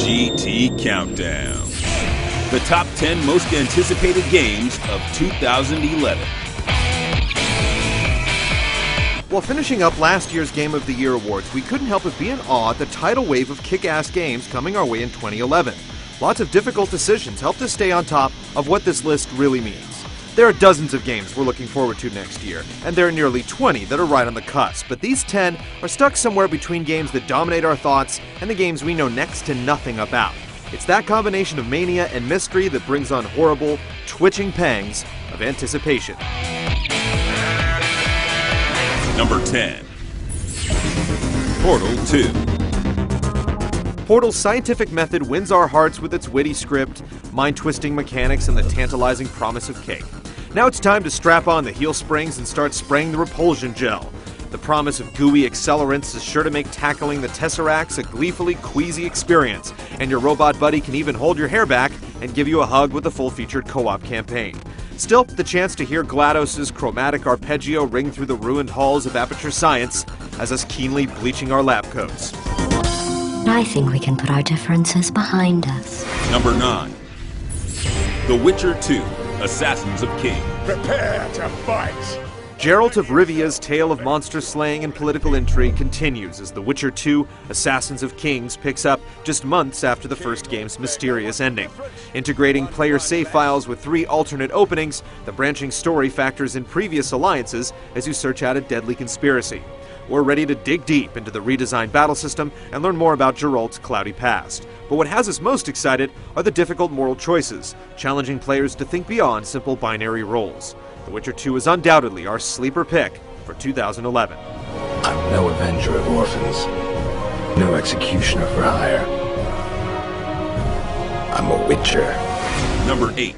GT Countdown. The top 10 most anticipated games of 2011. While finishing up last year's Game of the Year awards, we couldn't help but be in awe at the tidal wave of kick-ass games coming our way in 2011. Lots of difficult decisions helped us stay on top of what this list really means. There are dozens of games we're looking forward to next year, and there are nearly 20 that are right on the cusp, but these 10 are stuck somewhere between games that dominate our thoughts and the games we know next to nothing about. It's that combination of mania and mystery that brings on horrible, twitching pangs of anticipation. Number 10. Portal 2. Portal's scientific method wins our hearts with its witty script, mind-twisting mechanics, and the tantalizing promise of cake. Now it's time to strap on the heel springs and start spraying the repulsion gel. The promise of gooey accelerants is sure to make tackling the Tesseracts a gleefully queasy experience, and your robot buddy can even hold your hair back and give you a hug with a full-featured co-op campaign. Still, the chance to hear GLaDOS' chromatic arpeggio ring through the ruined halls of Aperture Science has us keenly bleaching our lab coats. I think we can put our differences behind us. Number 9. The Witcher 2, Assassins of King. Prepare to fight! Geralt of Rivia's tale of monster slaying and political intrigue continues as The Witcher 2, Assassins of Kings picks up just months after the first game's mysterious ending. Integrating player save files with 3 alternate openings, the branching story factors in previous alliances as you search out a deadly conspiracy. We're ready to dig deep into the redesigned battle system and learn more about Geralt's cloudy past. But what has us most excited are the difficult moral choices, challenging players to think beyond simple binary roles. The Witcher 2 is undoubtedly our sleeper pick for 2011. I'm no avenger of orphans, no executioner for hire. I'm a witcher. Number 8.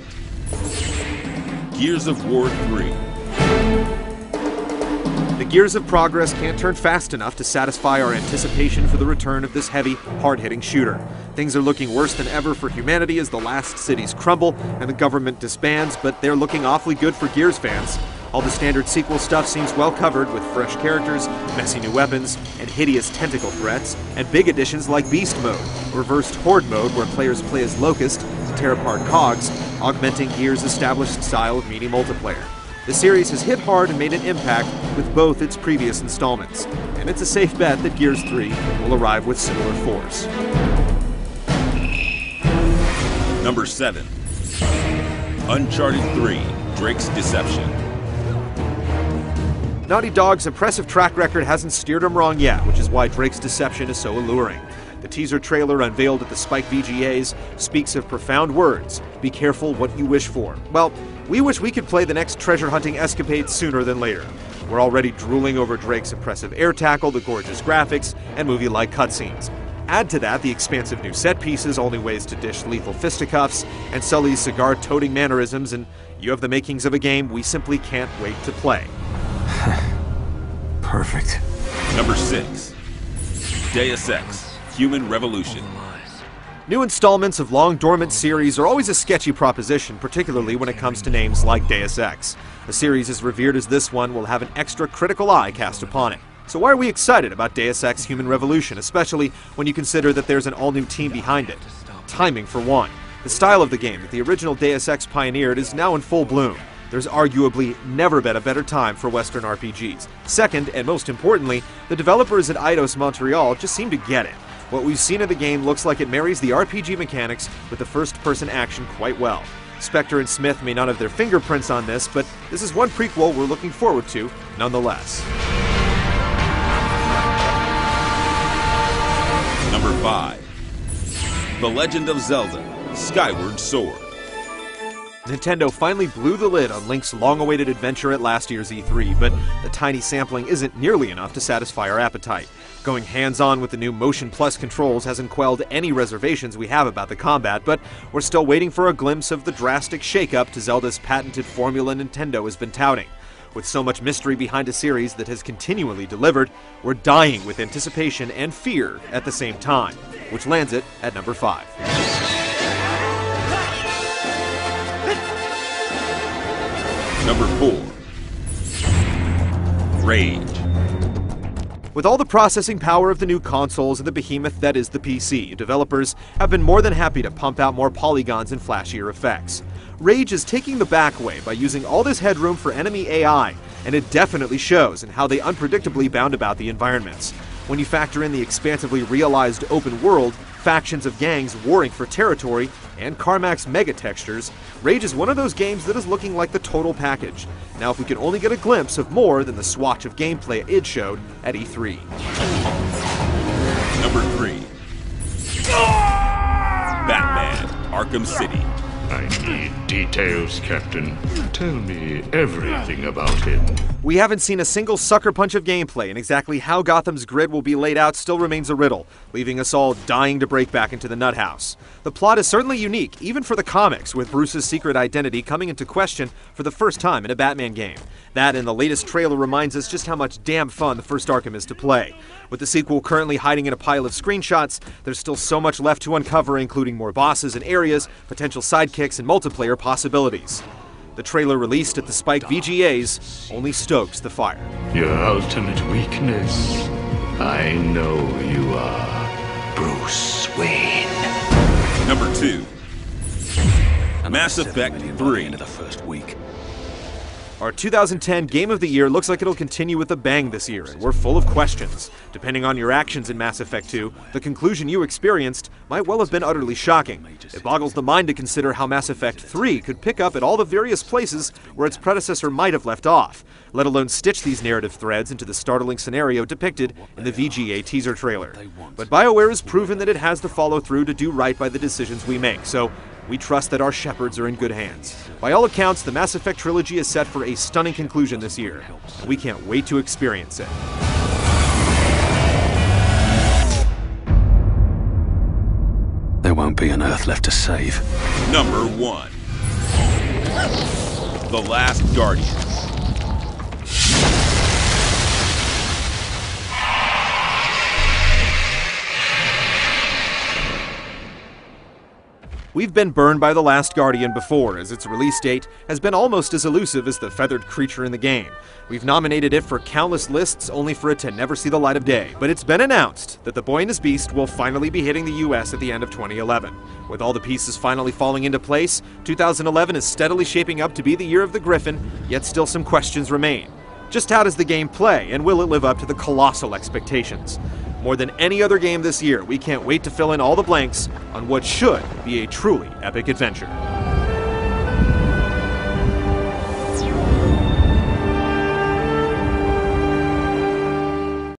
Gears of War 3. The gears of progress can't turn fast enough to satisfy our anticipation for the return of this heavy, hard-hitting shooter. Things are looking worse than ever for humanity as the last cities crumble and the government disbands, but they're looking awfully good for Gears fans. All the standard sequel stuff seems well covered with fresh characters, messy new weapons, and hideous tentacle threats, and big additions like Beast Mode, reversed Horde Mode where players play as Locust to tear apart cogs, augmenting Gears' established style of meaty multiplayer. The series has hit hard and made an impact with both its previous installments, and it's a safe bet that Gears 3 will arrive with similar force. Number 7. Uncharted 3, Drake's Deception. Naughty Dog's impressive track record hasn't steered them wrong yet, which is why Drake's Deception is so alluring. The teaser trailer unveiled at the Spike VGAs speaks of profound words. Be careful what you wish for. Well, we wish we could play the next treasure-hunting escapade sooner than later. We're already drooling over Drake's impressive air tackle, the gorgeous graphics, and movie-like cutscenes. Add to that the expansive new set pieces, all new ways to dish lethal fisticuffs, and Sully's cigar-toting mannerisms, and you have the makings of a game we simply can't wait to play. Perfect. Number 6. Deus Ex, Human Revolution. New installments of long-dormant series are always a sketchy proposition, particularly when it comes to names like Deus Ex. A series as revered as this one will have an extra critical eye cast upon it. So why are we excited about Deus Ex Human Revolution, especially when you consider that there's an all-new team behind it? Timing, for one. The style of the game that the original Deus Ex pioneered is now in full bloom. There's arguably never been a better time for Western RPGs. Second, and most importantly, the developers at Eidos Montreal just seem to get it. What we've seen of the game looks like it marries the RPG mechanics with the first-person action quite well. Spectre and Smith may not have their fingerprints on this, but this is one prequel we're looking forward to nonetheless. Number 5. The Legend of Zelda, Skyward Sword. Nintendo finally blew the lid on Link's long-awaited adventure at last year's E3, but the tiny sampling isn't nearly enough to satisfy our appetite. Going hands-on with the new Motion Plus controls hasn't quelled any reservations we have about the combat, but we're still waiting for a glimpse of the drastic shake-up to Zelda's patented formula Nintendo has been touting. With so much mystery behind a series that has continually delivered, we're dying with anticipation and fear at the same time, which lands it at number 5. Number 4. Rage. With all the processing power of the new consoles and the behemoth that is the PC, developers have been more than happy to pump out more polygons and flashier effects. Rage is taking the back way by using all this headroom for enemy AI, and it definitely shows in how they unpredictably bound about the environments. When you factor in the expansively realized open world, factions of gangs warring for territory, and Carmack's mega textures, Rage is one of those games that is looking like the total package. Now if we could only get a glimpse of more than the swatch of gameplay it showed at E3. Number 3. Batman: Arkham City. I need details, Captain. Tell me everything about him. We haven't seen a single sucker punch of gameplay, and exactly how Gotham's grid will be laid out still remains a riddle, leaving us all dying to break back into the nut house. The plot is certainly unique, even for the comics, with Bruce's secret identity coming into question for the first time in a Batman game. That and the latest trailer reminds us just how much damn fun the first Arkham is to play. With the sequel currently hiding in a pile of screenshots, there's still so much left to uncover, including more bosses and areas, potential sidekicks, and multiplayer possibilities. The trailer released at the Spike VGAs only stokes the fire. Your ultimate weakness. I know you are Bruce Wayne. Number 2. Mass Effect 3. The first week. Our 2010 Game of the Year looks like it'll continue with a bang this year, and we're full of questions. Depending on your actions in Mass Effect 2, the conclusion you experienced might well have been utterly shocking. It boggles the mind to consider how Mass Effect 3 could pick up at all the various places where its predecessor might have left off, let alone stitch these narrative threads into the startling scenario depicted in the VGA teaser trailer. But BioWare has proven that it has the follow-through to do right by the decisions we make, so we trust that our shepherds are in good hands. By all accounts, the Mass Effect trilogy is set for a stunning conclusion this year, and we can't wait to experience it. There won't be an Earth left to save. Number 1. The Last Guardian. We've been burned by The Last Guardian before, as its release date has been almost as elusive as the feathered creature in the game. We've nominated it for countless lists only for it to never see the light of day. But it's been announced that The Boy and His Beast will finally be hitting the US at the end of 2011. With all the pieces finally falling into place, 2011 is steadily shaping up to be the year of the Griffin, yet still some questions remain. Just how does the game play, and will it live up to the colossal expectations? More than any other game this year, we can't wait to fill in all the blanks on what should be a truly epic adventure.